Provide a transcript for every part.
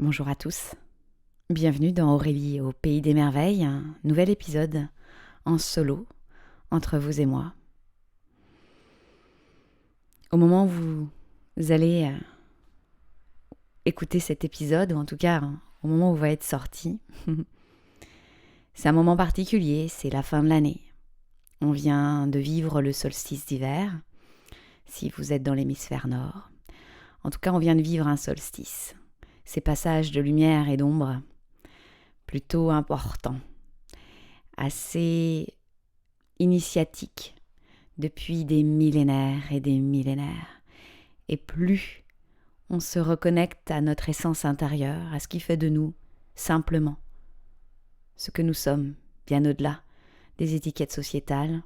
Bonjour à tous, bienvenue dans Aurélie au Pays des Merveilles, un nouvel épisode en solo entre vous et moi. Au moment où vous allez écouter cet épisode, ou en tout cas au moment où il va être sorti, c'est un moment particulier, c'est la fin de l'année. On vient de vivre le solstice d'hiver, si vous êtes dans l'hémisphère nord. En tout cas, on vient de vivre un solstice. Ces passages de lumière et d'ombre plutôt importants, assez initiatiques depuis des millénaires et des millénaires. Et plus on se reconnecte à notre essence intérieure, à ce qui fait de nous, simplement, ce que nous sommes, bien au-delà des étiquettes sociétales,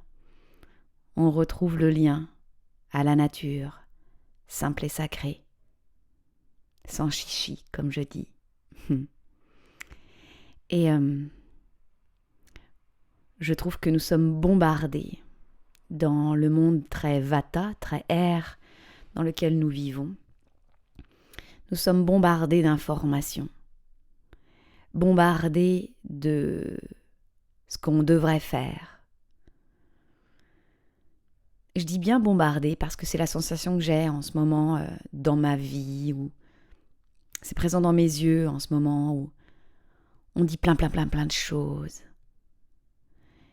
on retrouve le lien à la nature, simple et sacrée, sans chichi, comme je dis. Et je trouve que nous sommes bombardés dans le monde très vata, très air dans lequel nous vivons. Nous sommes bombardés d'informations, bombardés de ce qu'on devrait faire. Je dis bien bombardés parce que c'est la sensation que j'ai en ce moment dans ma vie, ou c'est présent dans mes yeux en ce moment, où on dit plein de choses.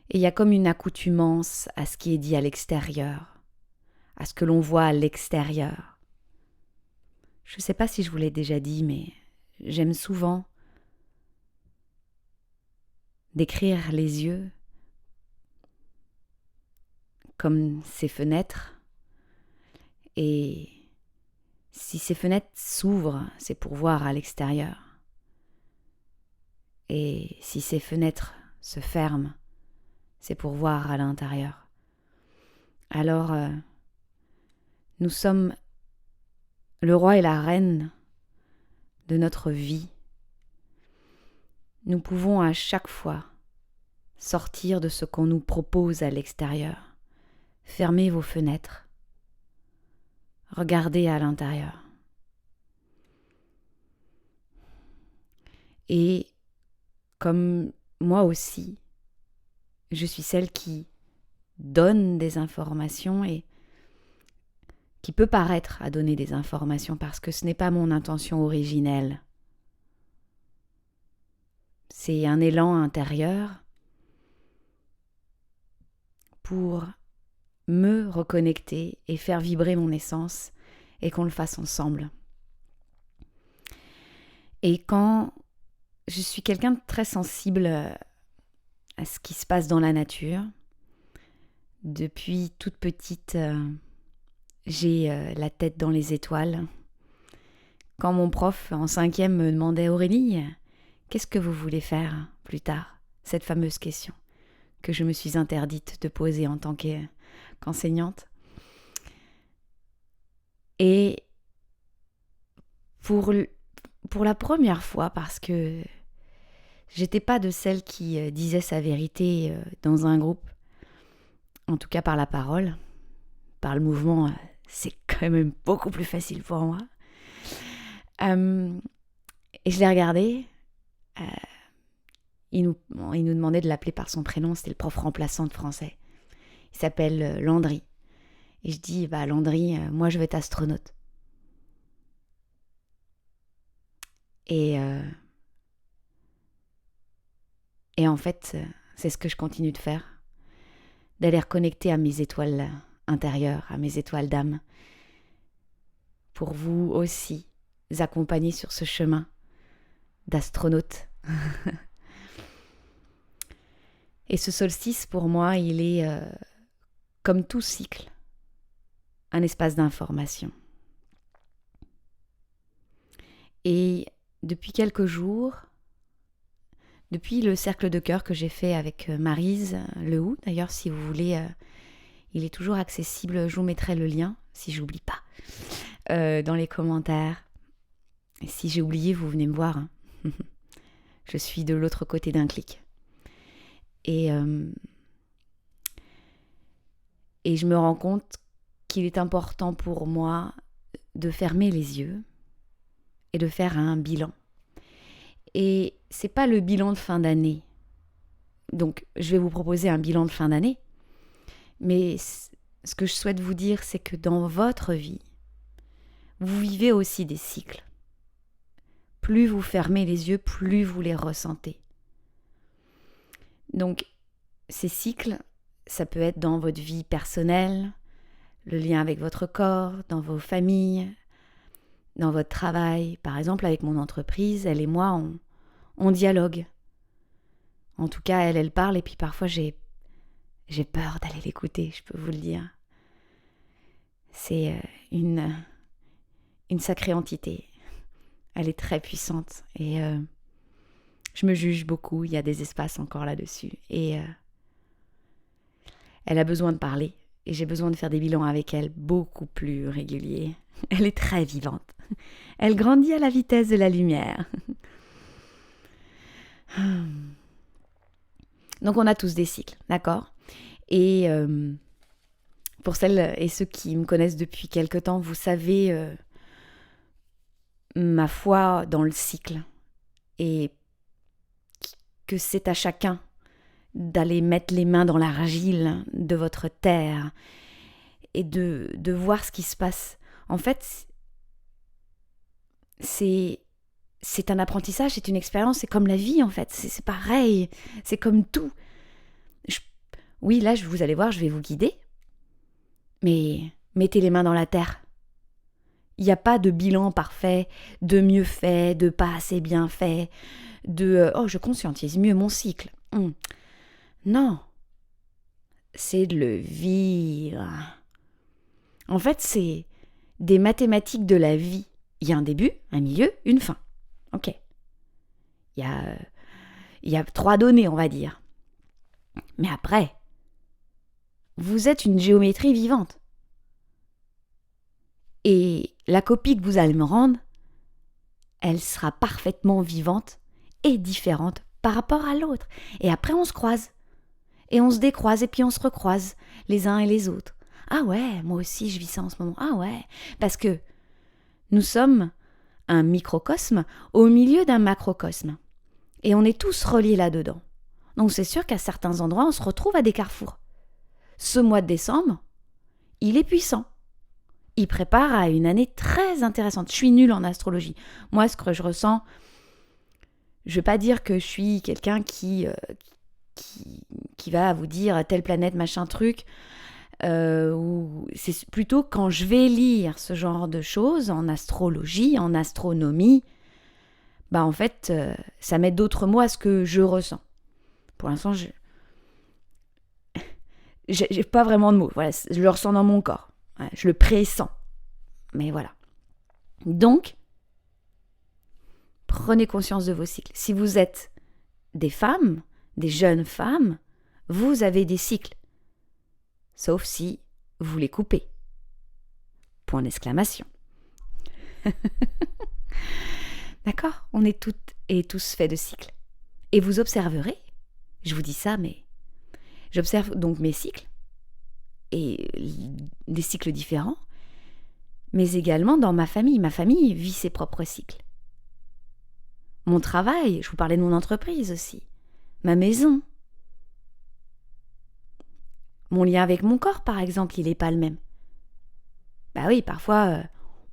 Et il y a comme une accoutumance à ce qui est dit à l'extérieur, à ce que l'on voit à l'extérieur. Je ne sais pas si je vous l'ai déjà dit, mais j'aime souvent décrire les yeux comme ces fenêtres. Et si ces fenêtres s'ouvrent, c'est pour voir à l'extérieur. Et si ces fenêtres se ferment, c'est pour voir à l'intérieur. Alors, nous sommes le roi et la reine de notre vie. Nous pouvons à chaque fois sortir de ce qu'on nous propose à l'extérieur. Fermez vos fenêtres. Regardez à l'intérieur. Et comme moi aussi, je suis celle qui donne des informations et qui peut paraître à donner des informations parce que ce n'est pas mon intention originelle. C'est un élan intérieur pour me reconnecter et faire vibrer mon essence et qu'on le fasse ensemble. Et quand je suis quelqu'un de très sensible à ce qui se passe dans la nature, depuis toute petite, j'ai la tête dans les étoiles. Quand mon prof en 5e me demandait « Aurélie, qu'est-ce que vous voulez faire plus tard ?» Cette fameuse question que je me suis interdite de poser en tant qu'enseignante. Et pour la première fois, parce que j'étais pas de celle qui disait sa vérité dans un groupe, en tout cas par la parole, par le mouvement, c'est quand même beaucoup plus facile pour moi. Et je l'ai regardé. Il nous demandait de l'appeler par son prénom. C'était le prof remplaçant de français. Il s'appelle Landry. Et je dis, Landry, moi je vais être astronaute. Et en fait, c'est ce que je continue de faire. D'aller reconnecter à mes étoiles intérieures, à mes étoiles d'âme. Pour vous aussi accompagner sur ce chemin d'astronaute. Et ce solstice, pour moi, il est, comme tout cycle, un espace d'information. Et depuis quelques jours, depuis le cercle de cœur que j'ai fait avec Maryse Lehoux, d'ailleurs, si vous voulez, il est toujours accessible, je vous mettrai le lien, si j'oublie pas, dans les commentaires. Et si j'ai oublié, vous venez me voir. Hein. Je suis de l'autre côté d'un clic. Et je me rends compte qu'il est important pour moi de fermer les yeux et de faire un bilan. Et c'est pas le bilan de fin d'année. Donc, je vais vous proposer un bilan de fin d'année. Mais ce que je souhaite vous dire, c'est que dans votre vie, vous vivez aussi des cycles. Plus vous fermez les yeux, plus vous les ressentez. Donc, ces cycles, ça peut être dans votre vie personnelle, le lien avec votre corps, dans vos familles, dans votre travail. Par exemple, avec mon entreprise, elle et moi, on dialogue. En tout cas, elle parle et puis parfois j'ai peur d'aller l'écouter, je peux vous le dire. C'est une sacrée entité. Elle est très puissante et je me juge beaucoup. Il y a des espaces encore là-dessus. Et elle a besoin de parler et j'ai besoin de faire des bilans avec elle beaucoup plus réguliers. Elle est très vivante. Elle grandit à la vitesse de la lumière. Donc on a tous des cycles, d'accord ? Et pour celles et ceux qui me connaissent depuis quelque temps, vous savez ma foi dans le cycle et que c'est à chacun d'aller mettre les mains dans l'argile de votre terre et de voir ce qui se passe. En fait, c'est un apprentissage, c'est une expérience, c'est comme la vie en fait, c'est pareil, c'est comme tout. Oui, là, vous allez voir, je vais vous guider, mais mettez les mains dans la terre. Il n'y a pas de bilan parfait, de mieux fait, de pas assez bien fait, de « oh, je conscientise mieux mon cycle ». Non, c'est de le vivre. En fait, c'est des mathématiques de la vie. Il y a un début, un milieu, une fin. Ok. Il y a 3 données, on va dire. Mais après, vous êtes une géométrie vivante. Et la copie que vous allez me rendre, elle sera parfaitement vivante et différente par rapport à l'autre. Et après, on se croise. Et on se décroise et puis on se recroise les uns et les autres. Ah ouais, moi aussi je vis ça en ce moment. Ah ouais, parce que nous sommes un microcosme au milieu d'un macrocosme. Et on est tous reliés là-dedans. Donc c'est sûr qu'à certains endroits, on se retrouve à des carrefours. Ce mois de décembre, il est puissant. Il prépare à une année très intéressante. Je suis nulle en astrologie. Moi, ce que je ressens, je ne vais pas dire que je suis quelqu'un qui va vous dire telle planète, machin truc. Ou c'est plutôt quand je vais lire ce genre de choses en astrologie, en astronomie, en fait, ça met d'autres mots à ce que je ressens. Pour l'instant, j'ai pas vraiment de mots. Voilà, je le ressens dans mon corps. Ouais, je le pressens. Mais voilà. Donc, prenez conscience de vos cycles. Si vous êtes des femmes, des jeunes femmes, vous avez des cycles. Sauf si vous les coupez. Point d'exclamation. D'accord ? On est toutes et tous faits de cycles. Et vous observerez, je vous dis ça, mais j'observe donc mes cycles, et des cycles différents, mais également dans ma famille. Ma famille vit ses propres cycles. Mon travail, je vous parlais de mon entreprise aussi. Ma maison. Mon lien avec mon corps, par exemple, il n'est pas le même. Bah oui, parfois,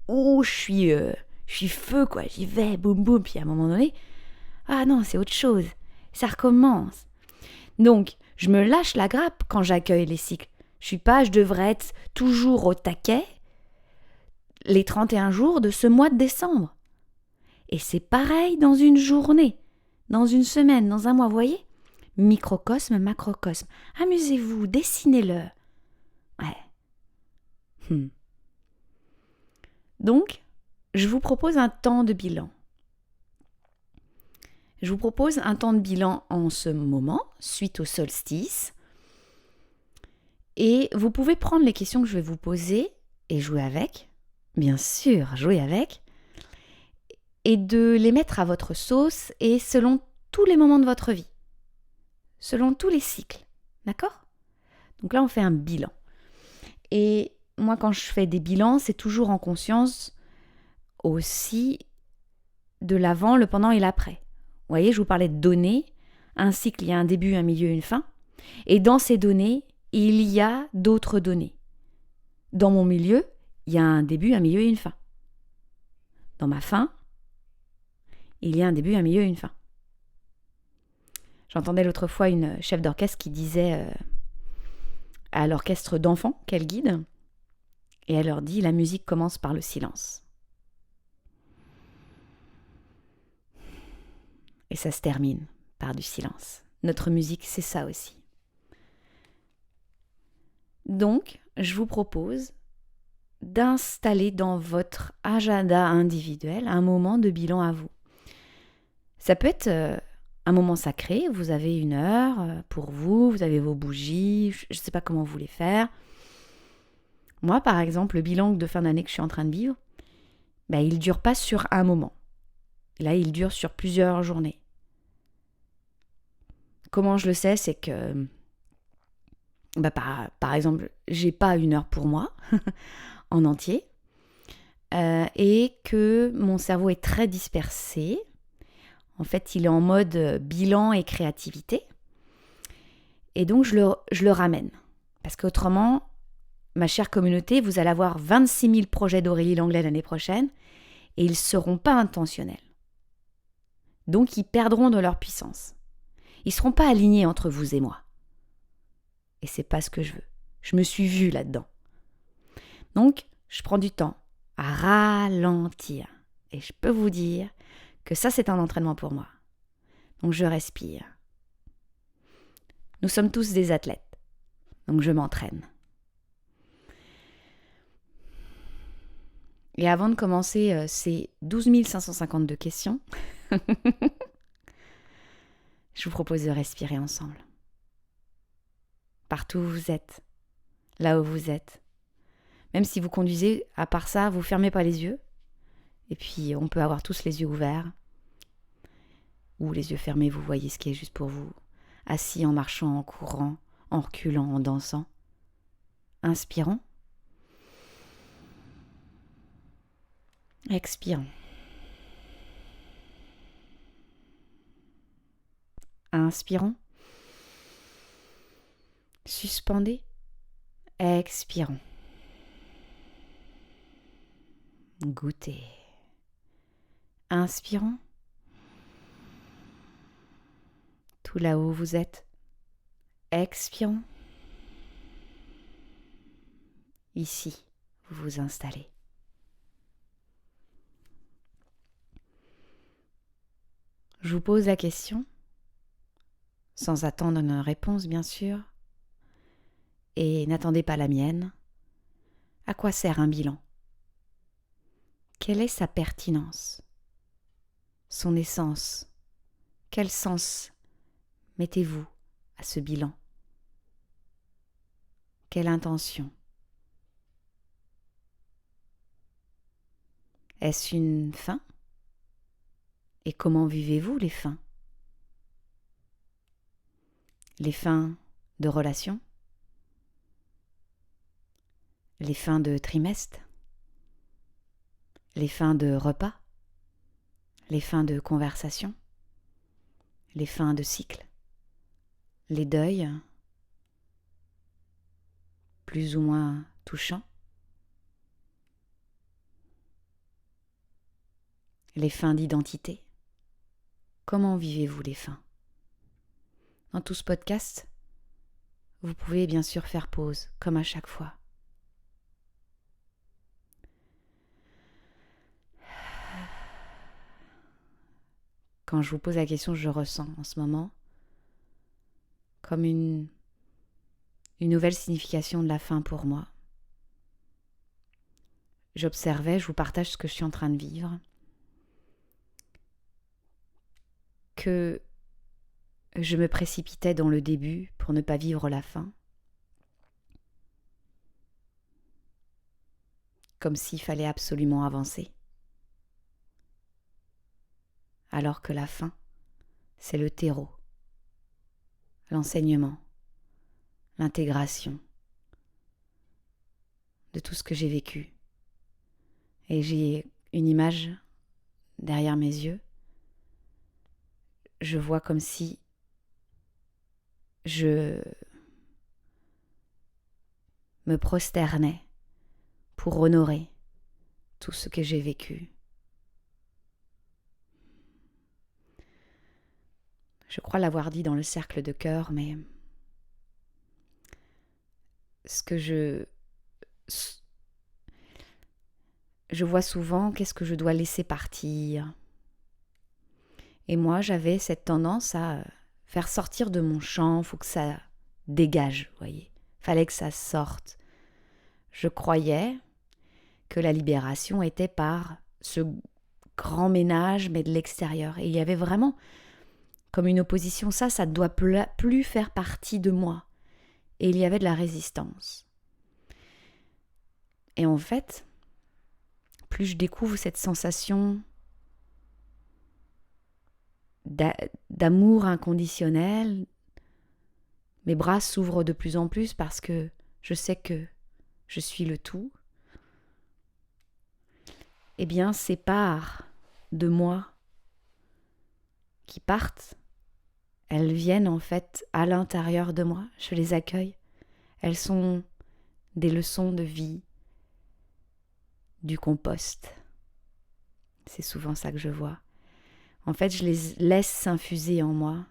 je suis feu, quoi. J'y vais, boum, boum. Puis à un moment donné, ah non, c'est autre chose. Ça recommence. Donc, je me lâche la grappe quand j'accueille les cycles. Je devrais être toujours au taquet les 31 jours de ce mois de décembre. Et c'est pareil dans une journée, dans une semaine, dans un mois, vous voyez ? Microcosme, macrocosme. Amusez-vous, dessinez-le. Ouais. Donc, je vous propose un temps de bilan. Je vous propose un temps de bilan en ce moment, suite au solstice. Et vous pouvez prendre les questions que je vais vous poser et jouer avec. Bien sûr, jouer avec. Et de les mettre à votre sauce et selon tous les moments de votre vie. Selon tous les cycles. D'accord ? Donc là, on fait un bilan. Et moi, quand je fais des bilans, c'est toujours en conscience aussi de l'avant, le pendant et l'après. voyez, je vous parlais de données. Un cycle, il y a un début, un milieu, une fin. Et dans ces données, il y a d'autres données. Dans mon milieu, il y a un début, un milieu et une fin. Dans ma fin, il y a un début, un milieu et une fin. J'entendais l'autre fois une chef d'orchestre qui disait à l'orchestre d'enfants qu'elle guide, et elle leur dit « La musique commence par le silence. » Et ça se termine par du silence. Notre musique, c'est ça aussi. Donc, je vous propose d'installer dans votre agenda individuel un moment de bilan à vous. Ça peut être un moment sacré, vous avez 1 heure pour vous, vous avez vos bougies, je ne sais pas comment vous voulez faire. Moi, par exemple, le bilan de fin d'année que je suis en train de vivre, il ne dure pas sur un moment. Là, il dure sur plusieurs journées. Comment je le sais, c'est que, par exemple, j'ai pas 1 heure pour moi en entier et que mon cerveau est très dispersé. En fait, il est en mode bilan et créativité. Et donc, je le ramène. Parce qu'autrement, ma chère communauté, vous allez avoir 26 000 projets d'Aurélie Langlais l'année prochaine et ils ne seront pas intentionnels. Donc, ils perdront de leur puissance. Ils ne seront pas alignés entre vous et moi. Et c'est pas ce que je veux. Je me suis vue là-dedans. Donc, je prends du temps à ralentir. Et je peux vous dire que ça, c'est un entraînement pour moi. Donc, je respire. Nous sommes tous des athlètes. Donc, je m'entraîne. Et avant de commencer ces 12 552 questions, je vous propose de respirer ensemble. Partout où vous êtes, là où vous êtes. Même si vous conduisez, à part ça, vous ne fermez pas les yeux. Et puis, on peut avoir tous les yeux ouverts. Ou les yeux fermés, vous voyez ce qui est juste pour vous. Assis, en marchant, en courant, en reculant, en dansant. Inspirons. Expirons. Inspirons. Suspendez. Expirons. Goûtez. Inspirons. Tout là où vous êtes. Expirons. Ici, vous vous installez. Je vous pose la question, sans attendre une réponse bien sûr, et n'attendez pas la mienne. À quoi sert un bilan ? Quelle est sa pertinence ? Son essence ? Quel sens mettez-vous à ce bilan ? Quelle intention ? Est-ce une fin ? Et comment vivez-vous les fins ? Les fins de relations ? Les fins de trimestre ? Les fins de repas ? Les fins de conversation ? Les fins de cycle ? Les deuils ? Plus ou moins touchants ? Les fins d'identité ? Comment vivez-vous les fins ? Dans tout ce podcast, vous pouvez bien sûr faire pause, comme à chaque fois. Quand je vous pose la question, je ressens en ce moment comme une nouvelle signification de la fin pour moi. J'observais, je vous partage ce que je suis en train de vivre, que je me précipitais dans le début pour ne pas vivre la fin, comme s'il fallait absolument avancer, alors que la fin, c'est le terreau, l'enseignement, l'intégration de tout ce que j'ai vécu. Et j'ai une image derrière mes yeux. je vois comme si je me prosternais pour honorer tout ce que j'ai vécu. Je crois l'avoir dit dans le cercle de cœur, mais ce que je vois souvent, qu'est-ce que je dois laisser partir. Et moi, j'avais cette tendance à faire sortir de mon champ, faut que ça dégage, vous voyez. Fallait que ça sorte. Je croyais que la libération était par ce grand ménage, mais de l'extérieur. Et il y avait vraiment comme une opposition, ça ne doit plus faire partie de moi. Et il y avait de la résistance. Et en fait, plus je découvre cette sensation d'amour inconditionnel, mes bras s'ouvrent de plus en plus parce que je sais que je suis le tout. Eh bien, ces parts de moi qui partent, elles viennent en fait à l'intérieur de moi. Je les accueille. Elles sont des leçons de vie, du compost. C'est souvent ça que je vois. En fait, je les laisse s'infuser en moi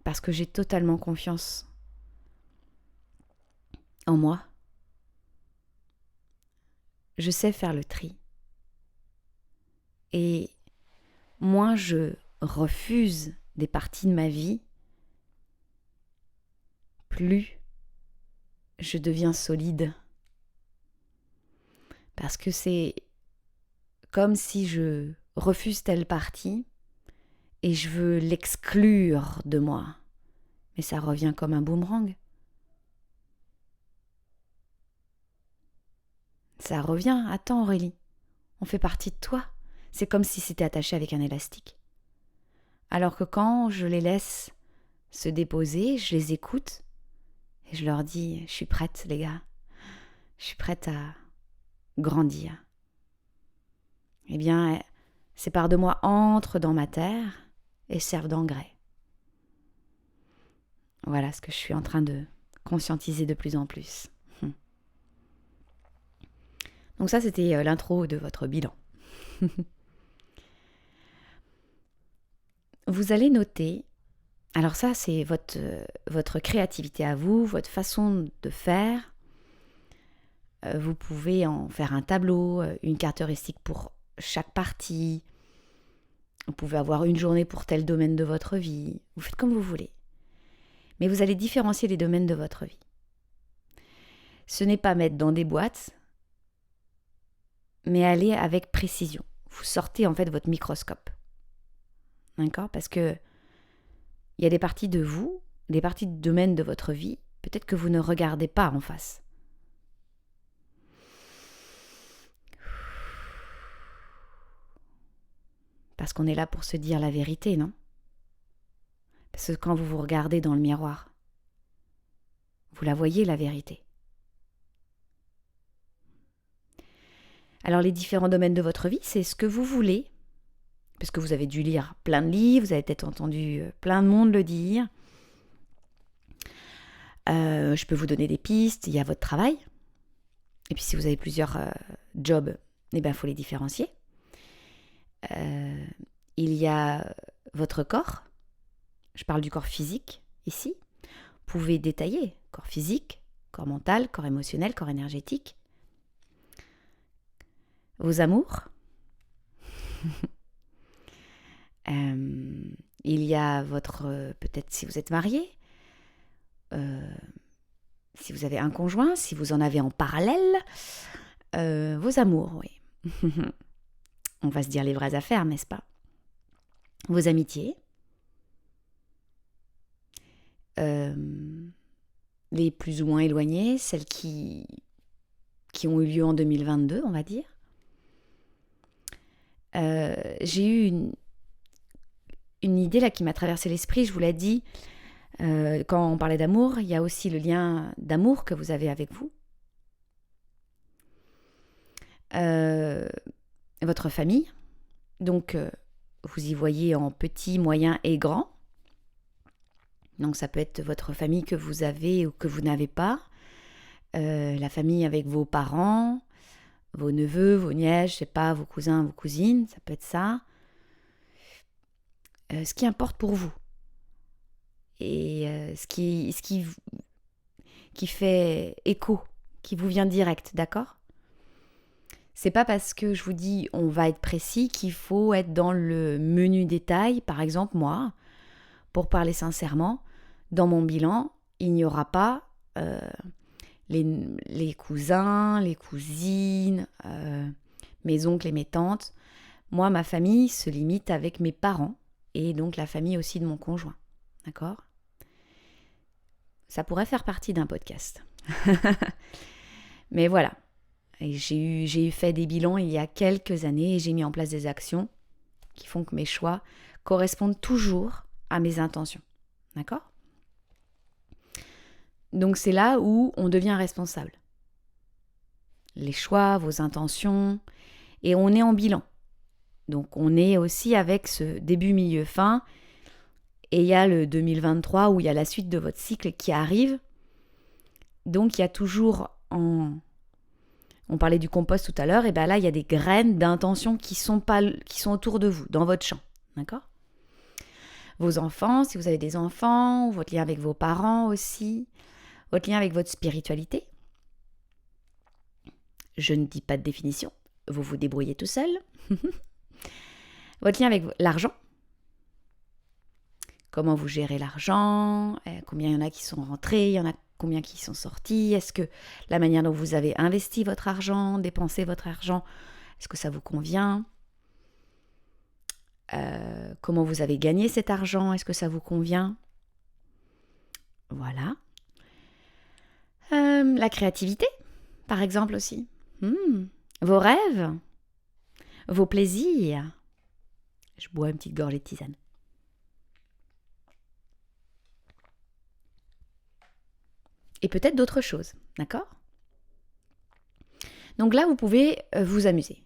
parce que j'ai totalement confiance en moi. Je sais faire le tri. Et moins je refuse des parties de ma vie, plus je deviens solide. Parce que c'est comme si je refuse telle partie et je veux l'exclure de moi. Mais ça revient comme un boomerang. Ça revient. Attends Aurélie, on fait partie de toi. C'est comme si c'était attaché avec un élastique. Alors que quand je les laisse se déposer, je les écoute et je leur dis, je suis prête les gars, je suis prête à grandir. Eh bien, ces parts de moi entrent dans ma terre et servent d'engrais. Voilà ce que je suis en train de conscientiser de plus en plus. Donc ça, c'était l'intro de votre bilan. Vous allez noter, alors ça, c'est votre créativité à vous, votre façon de faire. Vous pouvez en faire un tableau, une carte heuristique pour chaque partie. Vous pouvez avoir une journée pour tel domaine de votre vie. Vous faites comme vous voulez. Mais vous allez différencier les domaines de votre vie. Ce n'est pas mettre dans des boîtes, mais aller avec précision. Vous sortez en fait votre microscope. D'accord ? Parce que il y a des parties de vous, des parties de domaine de votre vie, peut-être que vous ne regardez pas en face. Parce qu'on est là pour se dire la vérité, non ? Parce que quand vous vous regardez dans le miroir, vous la voyez, la vérité. Alors les différents domaines de votre vie, c'est ce que vous voulez, parce que vous avez dû lire plein de livres, vous avez peut-être entendu plein de monde le dire. Je peux vous donner des pistes, il y a votre travail. Et puis si vous avez plusieurs jobs, eh ben, faut les différencier. Il y a votre corps. Je parle du corps physique ici. Vous pouvez détailler corps physique, corps mental, corps émotionnel, corps énergétique. Vos amours. Il y a votre, peut-être si vous êtes marié, si vous avez un conjoint, si vous en avez en parallèle, vos amours, oui. On va se dire les vraies affaires, n'est-ce pas ? Vos amitiés, les plus ou moins éloignées, celles qui ont eu lieu en 2022, on va dire. J'ai eu une idée là qui m'a traversé l'esprit, je vous l'ai dit, quand on parlait d'amour, il y a aussi le lien d'amour que vous avez avec vous. Votre famille, donc vous y voyez en petit, moyen et grand. Donc ça peut être votre famille que vous avez ou que vous n'avez pas, la famille avec vos parents, vos neveux, vos nièces, je sais pas, vos cousins, vos cousines, ça peut être ça. Ce qui importe pour vous. Et ce qui fait écho, qui vous vient direct, d'accord ? C'est pas parce que je vous dis on va être précis qu'il faut être dans le menu détail. Par exemple, moi, pour parler sincèrement, dans mon bilan, il n'y aura pas les cousins, les cousines, mes oncles et mes tantes. Moi, ma famille se limite avec mes parents et donc la famille aussi de mon conjoint. D'accord ? Ça pourrait faire partie d'un podcast. Mais voilà. Et j'ai fait des bilans il y a quelques années et j'ai mis en place des actions qui font que mes choix correspondent toujours à mes intentions. D'accord ? Donc c'est là où on devient responsable. Les choix, vos intentions, et on est en bilan. Donc on est aussi avec ce début, milieu, fin, et il y a le 2023 où il y a la suite de votre cycle qui arrive. Donc il y a toujours on parlait du compost tout à l'heure, et bien là il y a des graines d'intention qui sont autour de vous, dans votre champ. D'accord ? Vos enfants, si vous avez des enfants, votre lien avec vos parents aussi, votre lien avec votre spiritualité. Je ne dis pas de définition, vous vous débrouillez tout seul. Votre lien avec l'argent. Comment vous gérez l'argent, combien il y en a qui sont rentrés, il y en a combien qui sont sortis, est-ce que la manière dont vous avez investi votre argent, dépensé votre argent, est-ce que ça vous convient ? Comment vous avez gagné cet argent, est-ce que ça vous convient ? Voilà. La créativité, par exemple aussi. Vos rêves, vos plaisirs. Je bois une petite gorgée de tisane. Et peut-être d'autres choses, d'accord ? Donc là, vous pouvez vous amuser.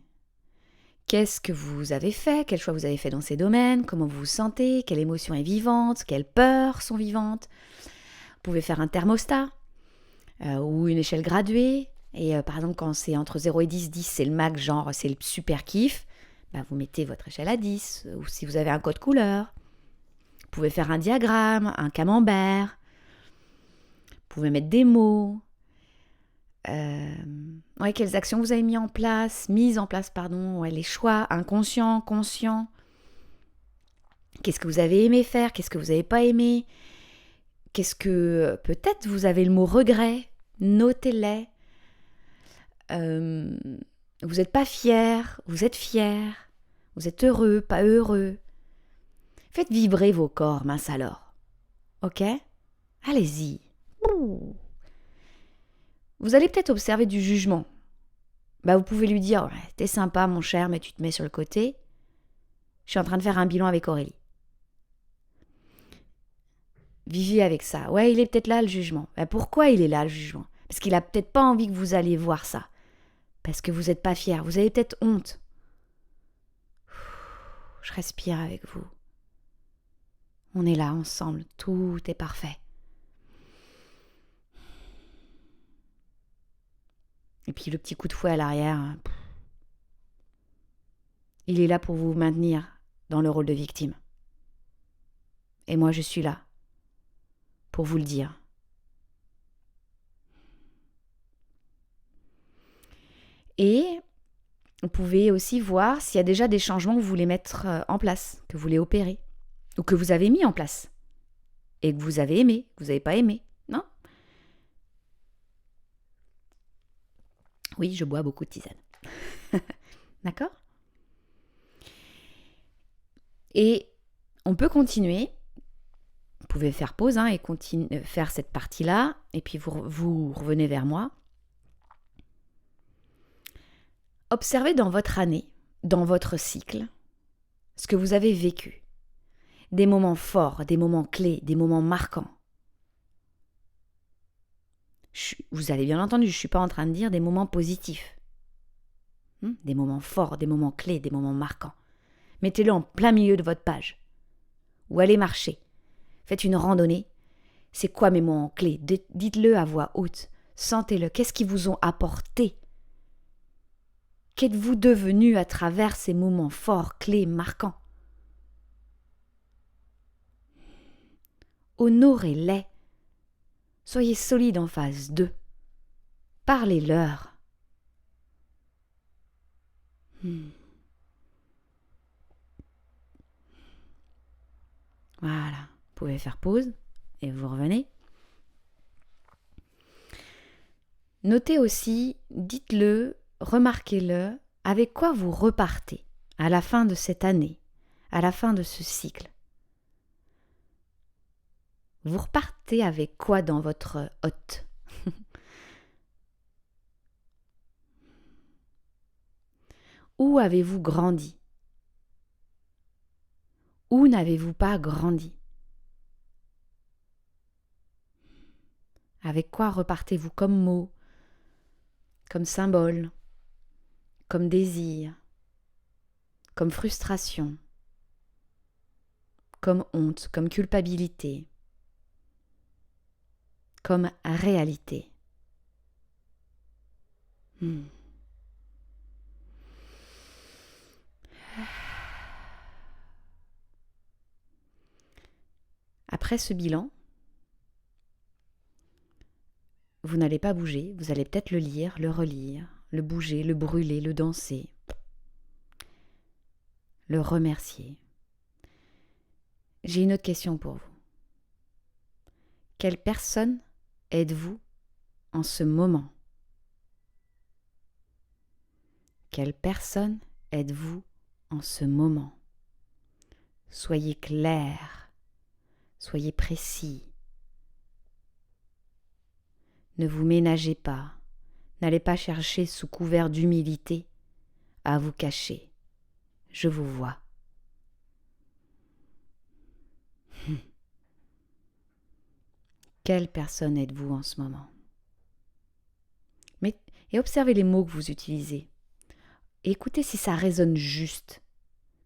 Qu'est-ce que vous avez fait ? Quel choix vous avez fait dans ces domaines ? Comment vous vous sentez ? Quelle émotion est vivante ? Quelles peurs sont vivantes ? Vous pouvez faire un thermostat ou une échelle graduée. Et par exemple, quand c'est entre 0 et 10, 10 c'est le max, genre c'est le super kiff, bah, vous mettez votre échelle à 10. Ou si vous avez un code couleur. Vous pouvez faire un diagramme, un camembert. Vous pouvez mettre des mots. Quelles actions vous avez mises en place, les choix inconscients, conscients. Qu'est-ce que vous avez aimé faire, qu'est-ce que vous n'avez pas aimé. Qu'est-ce que peut-être vous avez le mot regret, notez-les. Vous n'êtes pas fier, vous êtes fier. Vous êtes heureux, pas heureux. Faites vibrer vos corps, mince alors. Ok ? Allez-y. Vous allez peut-être observer du jugement. Vous pouvez lui dire ouais, « T'es sympa mon cher, mais tu te mets sur le côté. Je suis en train de faire un bilan avec Aurélie. » Vivez avec ça. Ouais, il est peut-être là le jugement. Pourquoi il est là le jugement ? Parce qu'il a peut-être pas envie que vous alliez voir ça. Parce que vous n'êtes pas fier. Vous avez peut-être honte. Je respire avec vous. On est là ensemble. Tout est parfait. Et puis le petit coup de fouet à l'arrière, il est là pour vous maintenir dans le rôle de victime. Et moi, je suis là pour vous le dire. Et vous pouvez aussi voir s'il y a déjà des changements que vous voulez mettre en place, que vous voulez opérer, ou que vous avez mis en place, et que vous avez aimé, que vous n'avez pas aimé, non ? Oui, je bois beaucoup de tisane. D'accord ? Et on peut continuer. Vous pouvez faire pause et faire cette partie-là. Et puis vous revenez vers moi. Observez dans votre année, dans votre cycle, ce que vous avez vécu. Des moments forts, des moments clés, des moments marquants. Vous avez bien entendu, je ne suis pas en train de dire des moments positifs. Des moments forts, des moments clés, des moments marquants. Mettez-le en plein milieu de votre page. Ou allez marcher. Faites une randonnée. C'est quoi mes mots clés? Dites-le à voix haute. Sentez-le. Qu'est-ce qu'ils vous ont apporté? Qu'êtes-vous devenu à travers ces moments forts, clés, marquants? Honorez-les. Soyez solide en face d'eux. Parlez-leur. Voilà. Vous pouvez faire pause et vous revenez. Notez aussi, dites-le, remarquez-le, avec quoi vous repartez à la fin de cette année, à la fin de ce cycle. Vous repartez avec quoi dans votre hôte? Où avez-vous grandi? Où n'avez-vous pas grandi? Avec quoi repartez-vous comme mots, comme symbole, comme désir, comme frustration, comme honte, comme culpabilité, comme réalité? Après ce bilan, vous n'allez pas bouger, vous allez peut-être le lire, le relire, le bouger, le brûler, le danser, le remercier. J'ai une autre question pour vous. Quelle personne êtes-vous en ce moment? Quelle personne êtes-vous en ce moment? Soyez clair, soyez précis. Ne vous ménagez pas, n'allez pas chercher sous couvert d'humilité à vous cacher. Je vous vois. Quelle personne êtes-vous en ce moment? Et observez les mots que vous utilisez. Écoutez si ça résonne juste,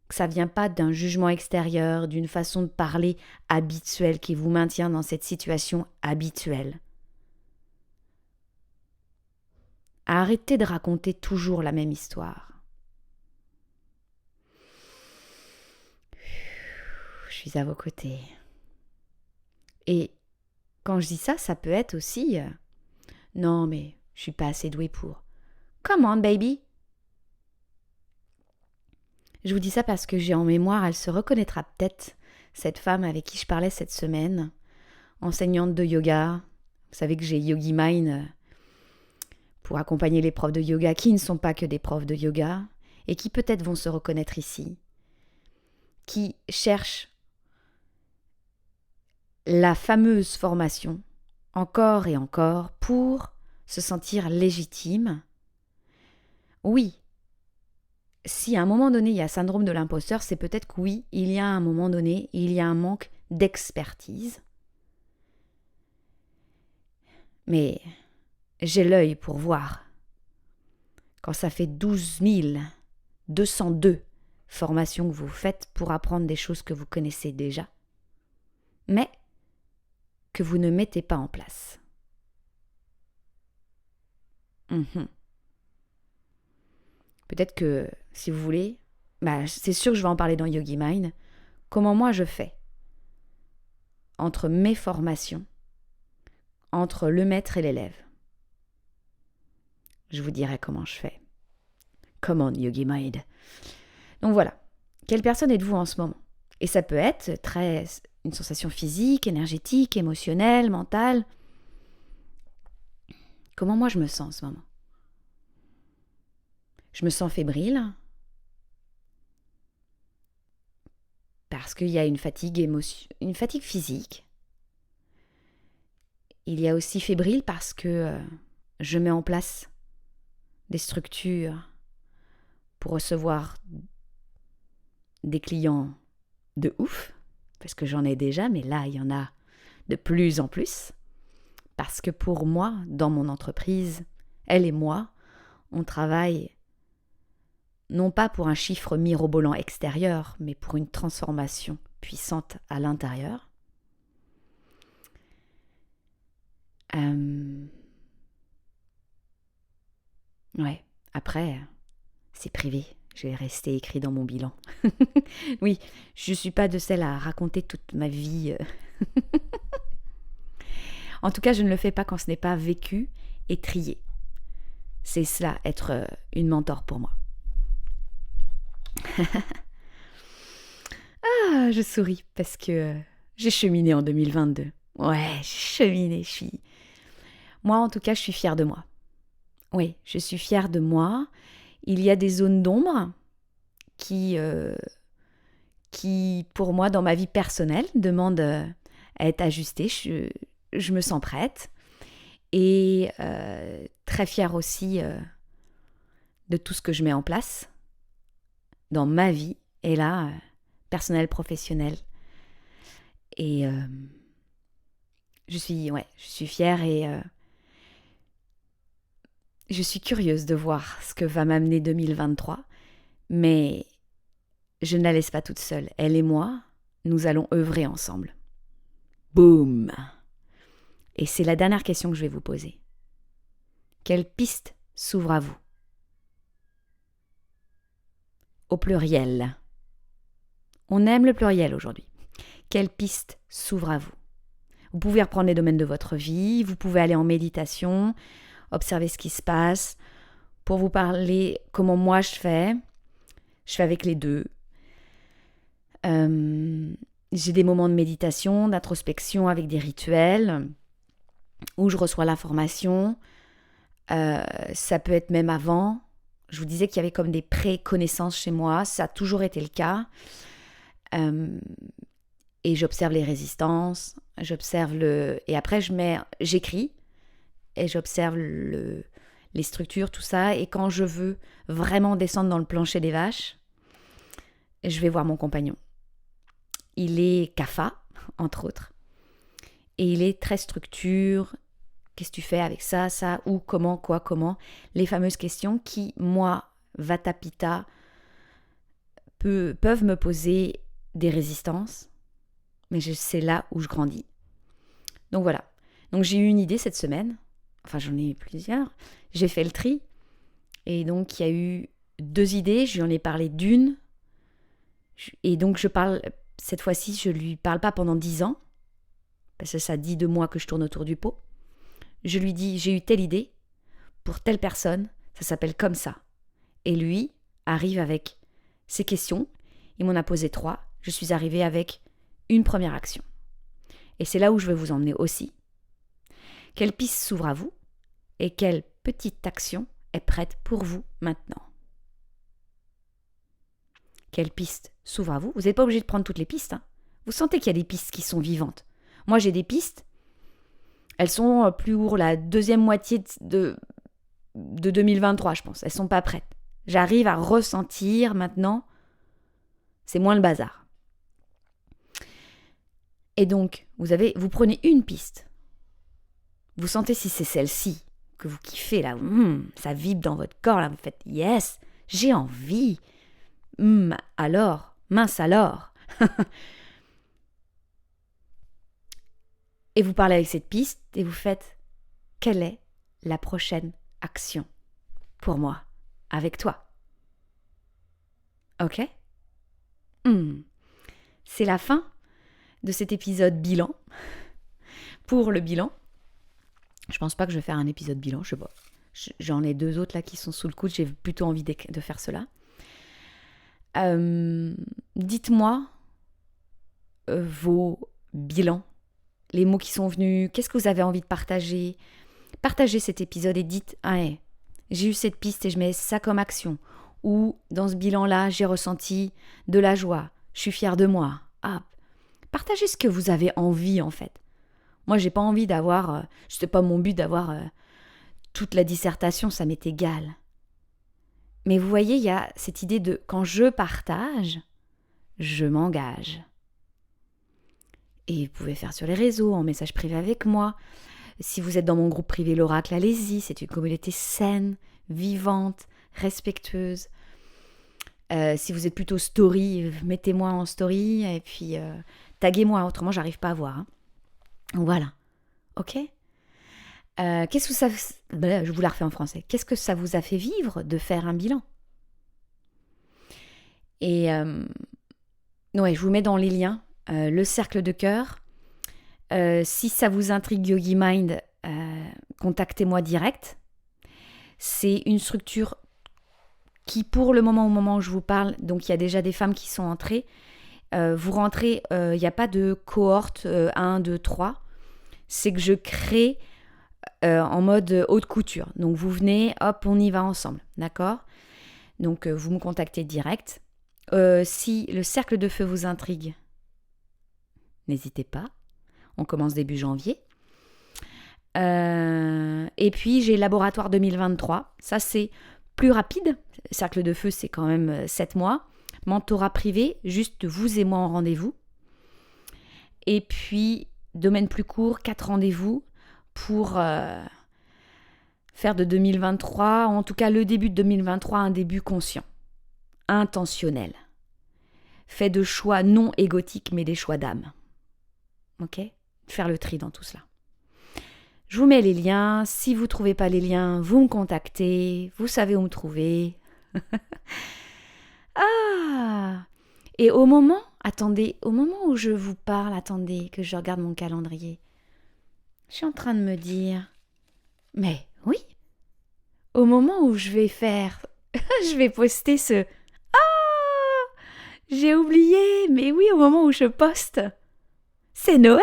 que ça ne vient pas d'un jugement extérieur, d'une façon de parler habituelle qui vous maintient dans cette situation habituelle. Arrêtez de raconter toujours la même histoire. Je suis à vos côtés. Et quand je dis ça, ça peut être aussi non mais je suis pas assez douée pour. Come on baby. Je vous dis ça parce que j'ai en mémoire, elle se reconnaîtra peut-être, cette femme avec qui je parlais cette semaine, enseignante de yoga. Vous savez que j'ai Yogi Mind pour accompagner les profs de yoga qui ne sont pas que des profs de yoga et qui peut-être vont se reconnaître ici, qui cherchent la fameuse formation encore et encore pour se sentir légitime. Oui, si à un moment donné il y a syndrome de l'imposteur, c'est peut-être que oui, il y a un moment donné, il y a un manque d'expertise. Mais j'ai l'œil pour voir. Quand ça fait 12 202 formations que vous faites pour apprendre des choses que vous connaissez déjà, mais que vous ne mettez pas en place. Peut-être que, si vous voulez, c'est sûr que je vais en parler dans Yogi Mind, comment moi je fais entre mes formations, entre le maître et l'élève. Je vous dirai comment je fais. Come on, Yogi Mind. Donc voilà, quelle personne êtes-vous en ce moment? Et ça peut être une sensation physique, énergétique, émotionnelle, mentale. Comment moi je me sens en ce moment? Je me sens fébrile parce qu'il y a une fatigue physique. Il y a aussi fébrile parce que je mets en place des structures pour recevoir des clients de ouf, parce que j'en ai déjà, mais là, il y en a de plus en plus. Parce que pour moi, dans mon entreprise, elle et moi, on travaille non pas pour un chiffre mirobolant extérieur, mais pour une transformation puissante à l'intérieur. Ouais, après, c'est privé. Je vais rester écrit dans mon bilan. Oui, je ne suis pas de celle à raconter toute ma vie. En tout cas, je ne le fais pas quand ce n'est pas vécu et trié. C'est cela, être une mentor pour moi. Ah, je souris parce que j'ai cheminé en 2022. Ouais, j'ai cheminé, Moi, en tout cas, je suis fière de moi. Oui, je suis fière de moi. Il y a des zones d'ombre qui, pour moi, dans ma vie personnelle, demandent à être ajustées. Je me sens prête. Et très fière aussi de tout ce que je mets en place dans ma vie. Et là, personnelle, professionnelle. Et je suis fière et je suis curieuse de voir ce que va m'amener 2023. Mais je ne la laisse pas toute seule. Elle et moi, nous allons œuvrer ensemble. Boum! Et c'est la dernière question que je vais vous poser. Quelle piste s'ouvre à vous? Au pluriel. On aime le pluriel aujourd'hui. Quelle piste s'ouvre à vous? Vous pouvez reprendre les domaines de votre vie, vous pouvez aller en méditation, observer ce qui se passe. Pour vous parler comment moi je fais avec les deux. J'ai des moments de méditation, d'introspection avec des rituels où je reçois l'information. Ça peut être même avant. Je vous disais qu'il y avait comme des pré-connaissances chez moi. Ça a toujours été le cas. Et j'observe les résistances. Et après, j'écris. Et j'observe les structures, tout ça. Et quand je veux vraiment descendre dans le plancher des vaches, je vais voir mon compagnon. Il est CAFA, entre autres. Et il est très structure. Qu'est-ce que tu fais avec ça, où, comment, quoi, comment? Les fameuses questions qui, moi, Vata Pitta, peuvent me poser des résistances. Mais c'est là où je grandis. Donc voilà. Donc j'ai eu une idée cette semaine. Enfin, j'en ai eu plusieurs. J'ai fait le tri. Et donc, il y a eu 2 idées. Je lui en ai parlé d'une. Et donc, cette fois-ci, je ne lui parle pas pendant 10 ans. Parce que ça dit de moi que je tourne autour du pot. Je lui dis, j'ai eu telle idée pour telle personne. Ça s'appelle comme ça. Et lui arrive avec ses questions. Il m'en a posé 3. Je suis arrivée avec une première action. Et c'est là où je veux vous emmener aussi. Quelle piste s'ouvre à vous et quelle petite action est prête pour vous maintenant? Quelle piste s'ouvre à vous? Vous n'êtes pas obligé de prendre toutes les pistes. Vous sentez qu'il y a des pistes qui sont vivantes. Moi, j'ai des pistes. Elles sont plus pour la deuxième moitié de 2023, je pense. Elles ne sont pas prêtes. J'arrive à ressentir maintenant. C'est moins le bazar. Et donc, vous prenez une piste. Vous sentez si c'est celle-ci que vous kiffez, là. Ça vibre dans votre corps, là. Vous faites « Yes, j'ai envie. Alors, mince alors. » Et vous parlez avec cette piste et vous faites « Quelle est la prochaine action pour moi, avec toi ?» Ok? C'est la fin de cet épisode bilan. Pour le bilan, je pense pas que je vais faire un épisode bilan, je sais pas. J'en ai 2 autres là qui sont sous le coude, j'ai plutôt envie de faire cela. Dites-moi vos bilans, les mots qui sont venus, qu'est-ce que vous avez envie de partager. Partagez cet épisode et dites « Ah, j'ai eu cette piste et je mets ça comme action. » Ou dans ce bilan-là, j'ai ressenti de la joie, je suis fière de moi. Partagez ce que vous avez envie en fait. Moi, j'ai pas envie d'avoir, c'était pas mon but d'avoir toute la dissertation, ça m'est égal. Mais vous voyez, il y a cette idée de quand je partage, je m'engage. Et vous pouvez faire sur les réseaux, en message privé avec moi. Si vous êtes dans mon groupe privé l'Oracle, allez-y, c'est une communauté saine, vivante, respectueuse. Si vous êtes plutôt story, mettez-moi en story et puis taguez-moi, autrement j'arrive pas à voir. Hein. Voilà, ok. Qu'est-ce que ça... Je vous la refais en français. Qu'est-ce que ça vous a fait vivre de faire un bilan? Et ouais, je vous mets dans les liens le cercle de cœur. Si ça vous intrigue Yogi Mind, contactez-moi direct. C'est une structure qui, pour le moment, au moment où je vous parle, donc il y a déjà des femmes qui sont entrées. Vous rentrez, il n'y a pas de cohorte 1, 2, 3. C'est que je crée en mode haute couture. Donc vous venez, hop, on y va ensemble, d'accord? Donc vous me contactez direct. Si le cercle de feu vous intrigue, n'hésitez pas. On commence début janvier. Et puis j'ai Laboratoire 2023. Ça c'est plus rapide. Cercle de feu c'est quand même 7 mois. Mentorat privé, juste vous et moi en rendez-vous. Et puis domaine plus court, 4 rendez-vous pour faire de 2023, en tout cas le début de 2023, un début conscient, intentionnel, fait de choix non égotiques mais des choix d'âme. Ok ? Faire le tri dans tout cela. Je vous mets les liens. Si vous ne trouvez pas les liens, vous me contactez. Vous savez où me trouver. Ah! Et au moment où je vous parle, attendez, que je regarde mon calendrier. Je suis en train de me dire, mais oui, au moment où je vais je vais poster ce... Ah! J'ai oublié, mais oui, au moment où je poste, c'est Noël!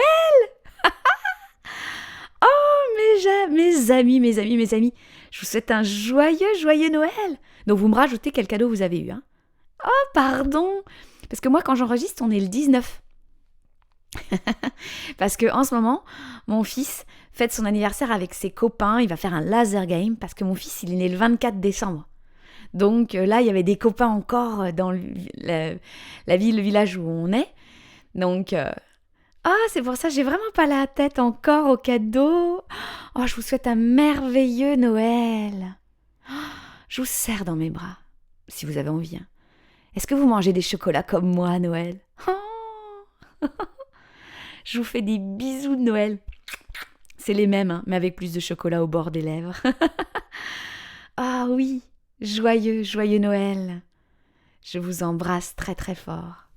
Mes amis, je vous souhaite un joyeux Noël. Donc vous me rajoutez quel cadeau vous avez eu. Hein. Oh, pardon. Parce que moi, quand j'enregistre, on est le 19. Parce que en ce moment, mon fils fête son anniversaire avec ses copains. Il va faire un laser game parce que mon fils, il est né le 24 décembre. Donc là, il y avait des copains encore dans la ville, le village où on est. Donc... c'est pour ça que j'ai vraiment pas la tête encore au cadeau. Oh, je vous souhaite un merveilleux Noël. Je vous serre dans mes bras, si vous avez envie. Hein. Est-ce que vous mangez des chocolats comme moi à Noël? Je vous fais des bisous de Noël. C'est les mêmes, hein, mais avec plus de chocolat au bord des lèvres. Ah oui, joyeux Noël. Je vous embrasse très très fort.